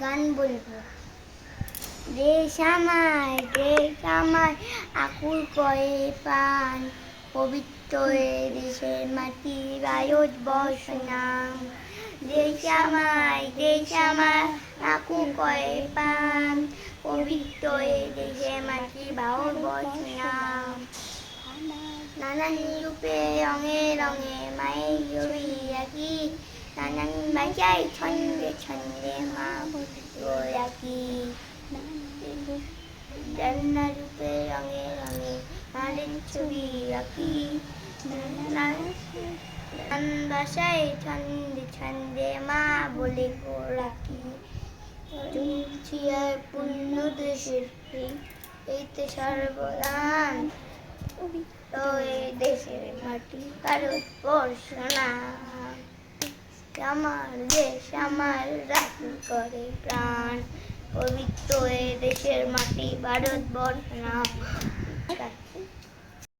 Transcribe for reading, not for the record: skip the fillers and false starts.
গান বলবো। দেশ আমার আকুল করে প্রাণ, পবিত্র এ দেশের মাটি ভারতবর্ষ নাম। দেশ আমার আকুল করে প্রাণ, পবিত্র এ দেশের মাটি ভারতবর্ষ নাম। নানান রূপে রঙে রঙে মায়ের ছবি আঁকি, নানান ভাষায় ছন্দে ছন্দে মা বলবো রাখি। নানা রূপে রঙে রঙে মায়ের ছবি আঁকি, নানান ভাষায় ছন্দে ছন্দে মা বলে গো রাখি। আর পূর্ণ দেশের এইতে সর্বদান, দেশের মাটি ভারতবর্ষ নাম। আমার দেশ আমার রাখি করে প্রাণ, পবিত্র এ দেশের মাটি ভারতবর্ষ নাম।